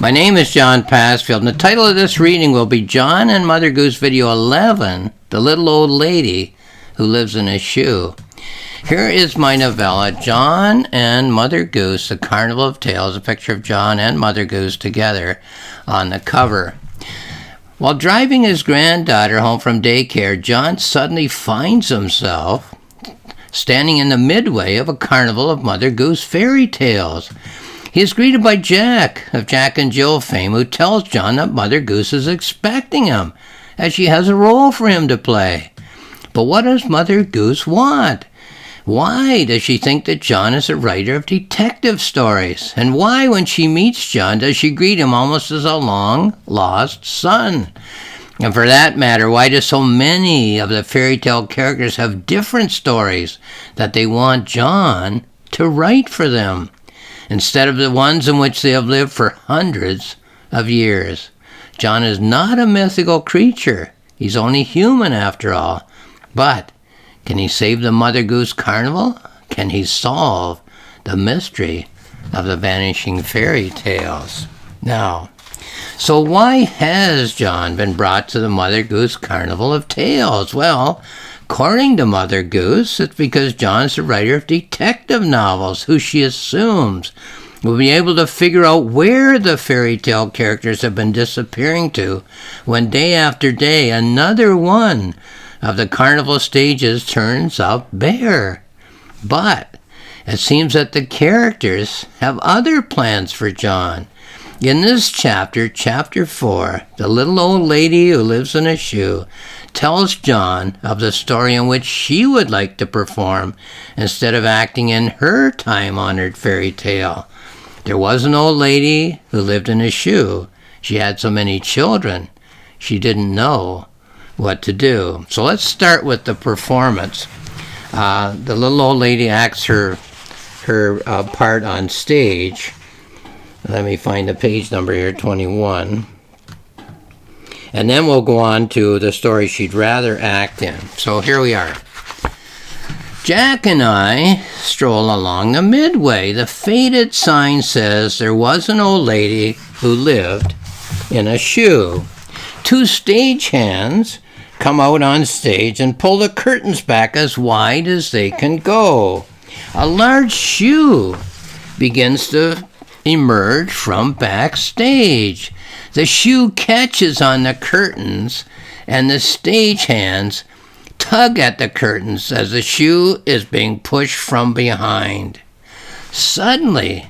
My name is John Passfield, and the title of this reading will be John and Mother Goose Video 11, The Little Old Lady Who Lives in a Shoe. Here is my novella, John and Mother Goose, The Carnival of Tales, a picture of John and Mother Goose together on the cover. While driving his granddaughter home from daycare, John suddenly finds himself standing in the midway of a carnival of Mother Goose fairy tales. He is greeted by Jack, of Jack and Jill fame, who tells John that Mother Goose is expecting him, as she has a role for him to play. But what does Mother Goose want? Why does she think that John is a writer of detective stories? And why, when she meets John, does she greet him almost as a long-lost son? And for that matter, why do so many of the fairy tale characters have different stories that they want John to write for them, instead of the ones in which they have lived for hundreds of years? John is not a mythical creature. He's only human after all. But can he save the Mother Goose Carnival? Can he solve the mystery of the vanishing fairy tales? Now, so why has John been brought to the Mother Goose Carnival of Tales? Well, according to Mother Goose, it's because John's the writer of detective novels, who she assumes will be able to figure out where the fairy tale characters have been disappearing to when day after day another one of the carnival stages turns up bare. But it seems that the characters have other plans for John. In this chapter, chapter 4, the little old lady who lives in a shoe tells John of the story in which she would like to perform instead of acting in her time-honored fairy tale. There was an old lady who lived in a shoe. She had so many children, she didn't know what to do. So let's start with the performance. The little old lady acts her part on stage. Let me find the page number here, 21. And then we'll go on to the story she'd rather act in. So here we are. Jack and I stroll along the midway. The faded sign says there was an old lady who lived in a shoe. Two stagehands come out on stage and pull the curtains back as wide as they can go. A large shoe begins to emerge from backstage. The shoe catches on the curtains, and the stagehands tug at the curtains as the shoe is being pushed from behind. Suddenly,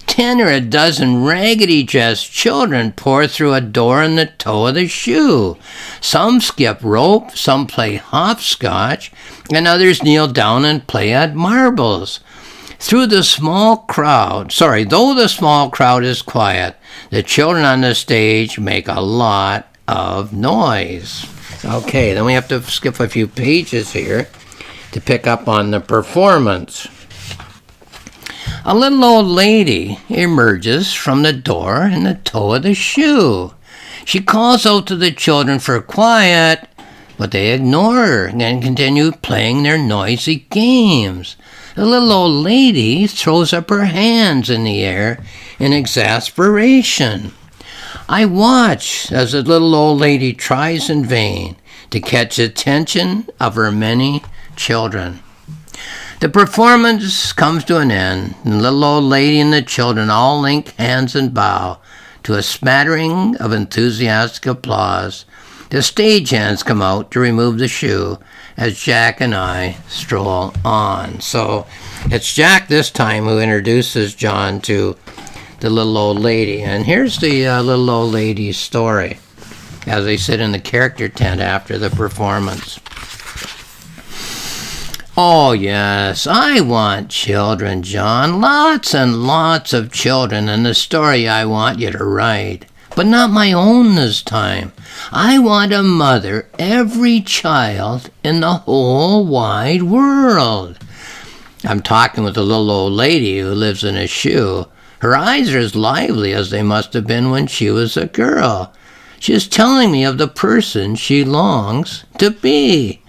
10 or a dozen raggedy-dressed children pour through a door in the toe of the shoe. Some skip rope, some play hopscotch, and others kneel down and play at marbles. Though the small crowd is quiet, the children on the stage make a lot of noise. Okay, then we have to skip a few pages here to pick up on the performance. A little old lady emerges from the door in the toe of the shoe. She calls out to the children for quiet, but they ignore her and continue playing their noisy games. The little old lady throws up her hands in the air in exasperation. I watch as the little old lady tries in vain to catch the attention of her many children. The performance comes to an end, and the little old lady and the children all link hands and bow to a smattering of enthusiastic applause. The stagehands come out to remove the shoe as Jack and I stroll on. So it's Jack this time who introduces John to the little old lady. And here's the little old lady's story as they sit in the character tent after the performance. Oh, yes, I want children, John. Lots and lots of children, and the story I want you to write. But not my own this time. I want to mother every child in the whole wide world. I'm talking with a little old lady who lives in a shoe. Her eyes are as lively as they must have been when she was a girl. She is telling me of the person she longs to be.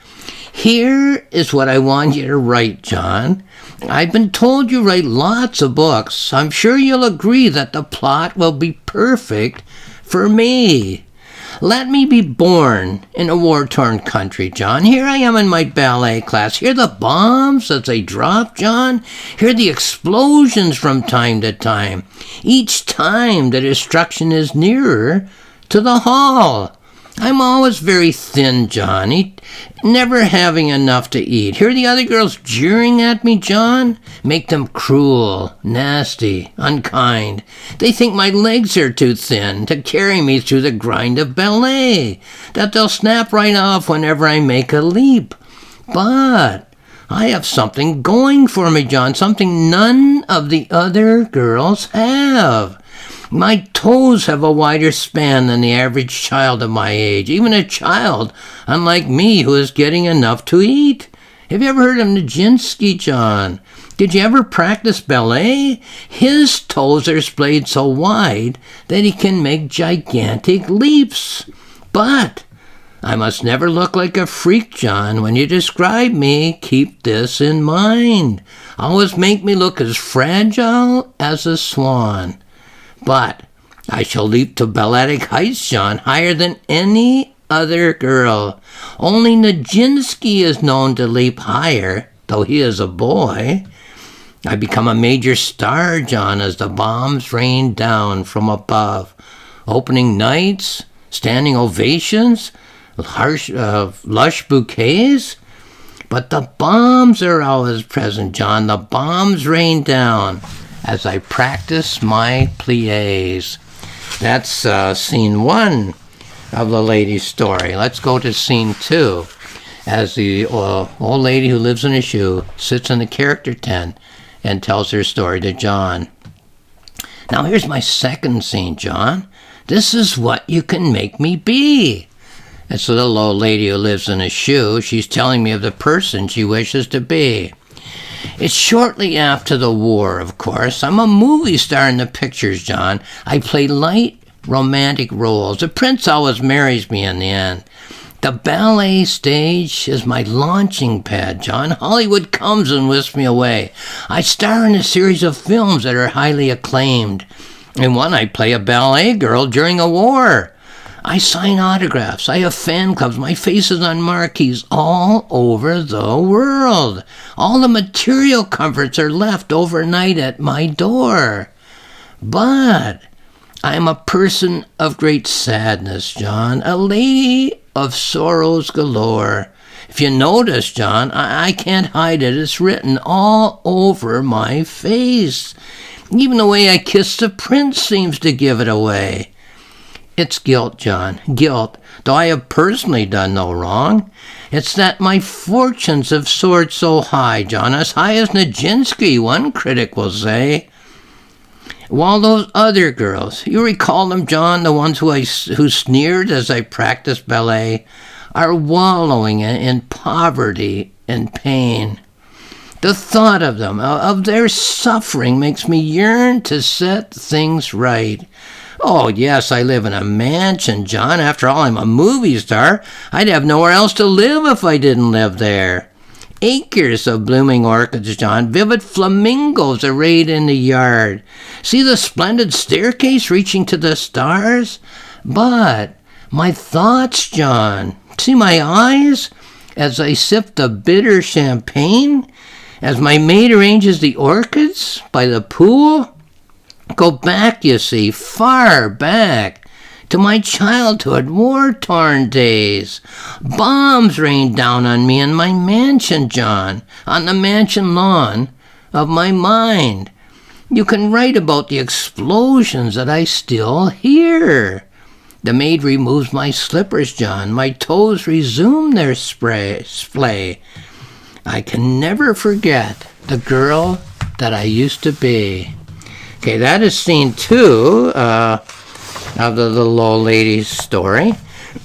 Here is what I want you to write, John. I've been told you write lots of books. I'm sure you'll agree that the plot will be perfect for me. Let me be born in a war-torn country, John. Here I am in my ballet class. Hear the bombs as they drop, John. Hear the explosions from time to time. Each time the destruction is nearer to the hall. I'm always very thin, John, never having enough to eat. Hear the other girls jeering at me, John? Make them cruel, nasty, unkind. They think my legs are too thin to carry me through the grind of ballet, that they'll snap right off whenever I make a leap. But I have something going for me, John, something none of the other girls have. My toes have a wider span than the average child of my age, even a child, unlike me, who is getting enough to eat. Have you ever heard of Nijinsky, John? Did you ever practice ballet? His toes are splayed so wide that he can make gigantic leaps. But I must never look like a freak, John. When you describe me, keep this in mind. Always make me look as fragile as a swan. But I shall leap to balletic heights, John, higher than any other girl. Only Nijinsky is known to leap higher, though he is a boy. I become a major star, John, as the bombs rain down from above. Opening nights, standing ovations, lush bouquets. But the bombs are always present, John. The bombs rain down as I practice my pliés. That's scene 1 of the lady's story. Let's go to scene 2, as the old lady who lives in a shoe sits in the character tent and tells her story to John. Now here's my second scene, John. This is what you can make me be. It's the little old lady who lives in a shoe. She's telling me of the person she wishes to be. It's shortly after the war, of course. I'm a movie star in the pictures, John. I play light, romantic roles. The prince always marries me in the end. The ballet stage is my launching pad, John. Hollywood comes and whisks me away. I star in a series of films that are highly acclaimed. In one, I play a ballet girl during a war. I sign autographs. I have fan clubs. My face is on marquees all over the world. All the material comforts are left overnight at my door. But I'm a person of great sadness, John. A lady of sorrows galore. If you notice, John, I can't hide it. It's written all over my face. Even the way I kiss the prince seems to give it away. It's guilt, John, guilt, though I have personally done no wrong. It's that my fortunes have soared so high, John, as high as Nijinsky, one critic will say. While those other girls, you recall them, John, the ones who sneered as I practiced ballet, are wallowing in poverty and pain. The thought of them, of their suffering, makes me yearn to set things right. Oh, yes, I live in a mansion, John. After all, I'm a movie star. I'd have nowhere else to live if I didn't live there. Acres of blooming orchids, John. Vivid flamingos arrayed in the yard. See the splendid staircase reaching to the stars? But my thoughts, John. See my eyes as I sip the bitter champagne? As my maid arranges the orchids by the pool? Go back, you see, far back, to my childhood, war-torn days. Bombs rained down on me in my mansion, John, on the mansion lawn of my mind. You can write about the explosions that I still hear. The maid removes my slippers, John. My toes resume their splay. I can never forget the girl that I used to be. Okay, that is scene 2 of the little old lady's story.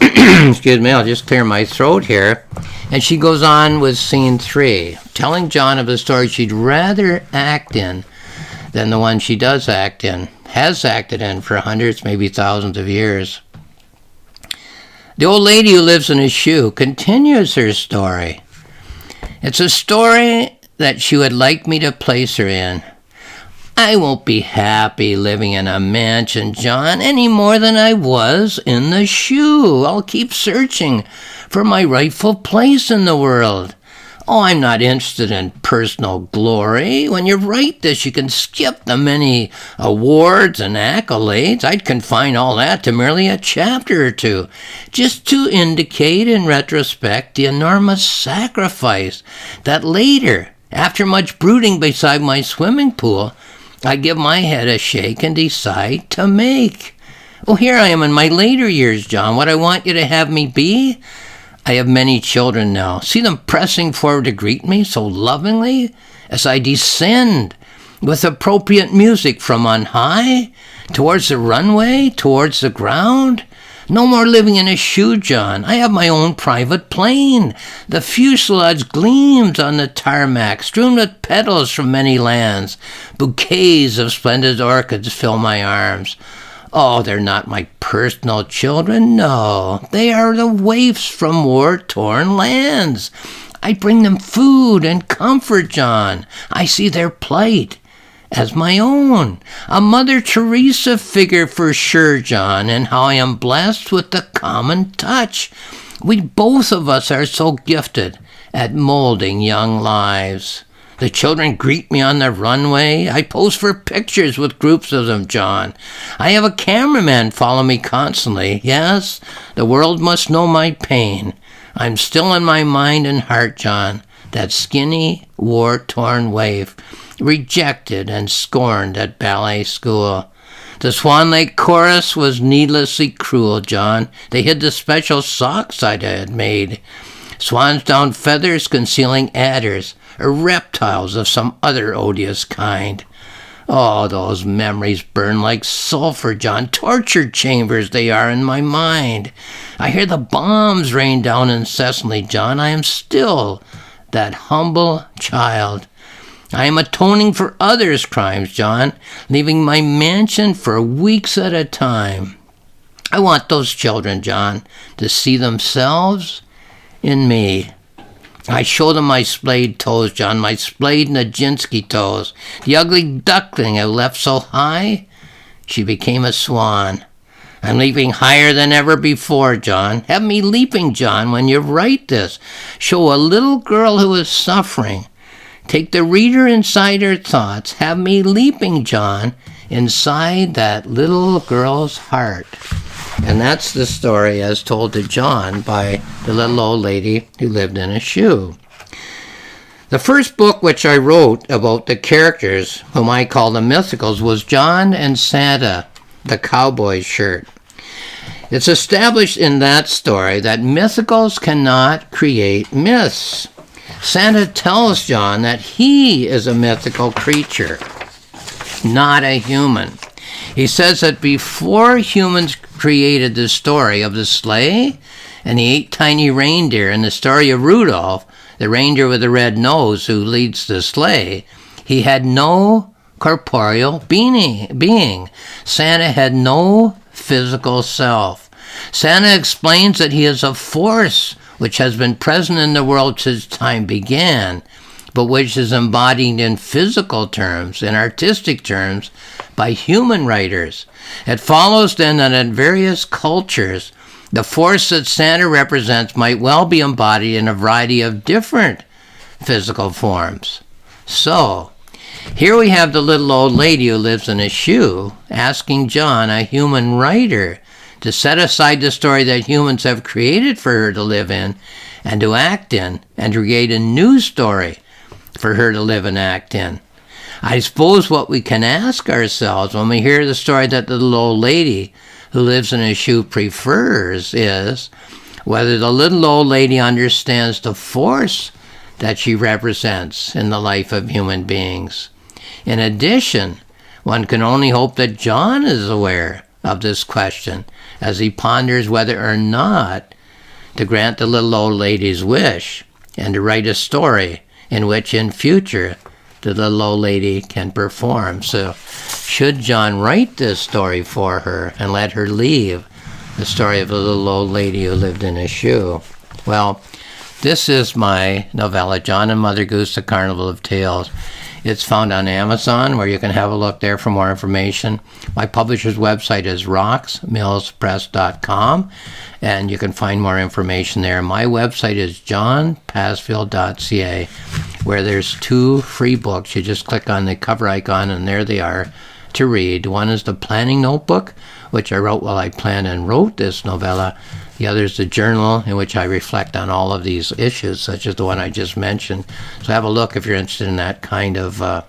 Excuse me, I'll just clear my throat here. And she goes on with scene 3, telling John of the story she'd rather act in than the one she does act in, has acted in for hundreds, maybe thousands of years. The old lady who lives in a shoe continues her story. It's a story that she would like me to place her in. I won't be happy living in a mansion, John, any more than I was in the shoe. I'll keep searching for my rightful place in the world. Oh, I'm not interested in personal glory. When you write this, you can skip the many awards and accolades. I'd confine all that to merely a chapter or two, just to indicate in retrospect the enormous sacrifice that later, after much brooding beside my swimming pool, I give my head a shake and decide to make. Oh, here I am in my later years, John. What I want you to have me be? I have many children now. See them pressing forward to greet me so lovingly as I descend with appropriate music from on high, towards the runway, towards the ground. No more living in a shoe, John. I have my own private plane. The fuselage gleams on the tarmac, strewn with petals from many lands. Bouquets of splendid orchids fill my arms. Oh, they're not my personal children, no. They are the waifs from war-torn lands. I bring them food and comfort, John. I see their plight as my own. A Mother Teresa figure for sure, John, and how I am blessed with the common touch. We both of us are so gifted at molding young lives. The children greet me on the runway. I pose for pictures with groups of them, John. I have a cameraman follow me constantly. Yes, the world must know my pain. I'm still in my mind and heart, John, that skinny, war-torn waif, rejected and scorned at ballet school. The Swan Lake chorus was needlessly cruel, John. They hid the special socks I had made. Swans down feathers concealing adders, or reptiles of some other odious kind. Oh, those memories burn like sulfur, John. Torture chambers they are in my mind. I hear the bombs rain down incessantly, John. I am still that humble child. I am atoning for others' crimes, John, leaving my mansion for weeks at a time. I want those children, John, to see themselves in me. I show them my splayed toes, John, my splayed Nijinsky toes. The ugly duckling I left so high, she became a swan. I'm leaping higher than ever before, John. Have me leaping, John, when you write this. Show a little girl who is suffering. Take the reader inside her thoughts. Have me leaping, John, inside that little girl's heart. And that's the story as told to John by the little old lady who lived in a shoe. The first book which I wrote about the characters, whom I call the mythicals, was John and Santa, the cowboy shirt. It's established in that story that mythicals cannot create myths. Santa tells John that he is a mythical creature, not a human. He says that before humans created the story of the sleigh and the 8 tiny reindeer and the story of Rudolph, the reindeer with the red nose who leads the sleigh, he had no corporeal being. Santa had no physical self. Santa explains that he is a force which has been present in the world since time began, but which is embodied in physical terms, in artistic terms, by human writers. It follows then that in various cultures, the force that Santa represents might well be embodied in a variety of different physical forms. So, here we have the little old lady who lives in a shoe asking John, a human writer, to set aside the story that humans have created for her to live in and to act in, and to create a new story for her to live and act in. I suppose what we can ask ourselves when we hear the story that the little old lady who lives in a shoe prefers is whether the little old lady understands the force that she represents in the life of human beings. In addition, one can only hope that John is aware of this question as he ponders whether or not to grant the little old lady's wish and to write a story in which in future the little old lady can perform. So should John write this story for her and let her leave the story of the little old lady who lived in a shoe? Well, This is my novella, John and Mother Goose, The Carnival of Tales. It's found on Amazon, where you can have a look there for more information. My publisher's website is roxmillspress.com, and you can find more information there. My website is johnpassfield.ca, where there's 2 free books. You just click on the cover icon, and there they are to read. One is the planning notebook, which I wrote while I planned and wrote this novella. The other is the journal, in which I reflect on all of these issues, such as the one I just mentioned. So have a look if you're interested in that kind of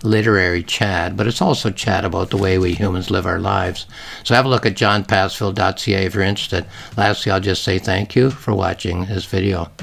literary chat, but it's also chat about the way we humans live our lives. So have a look at johnpassfield.ca if you're interested. Lastly, I'll just say thank you for watching this video.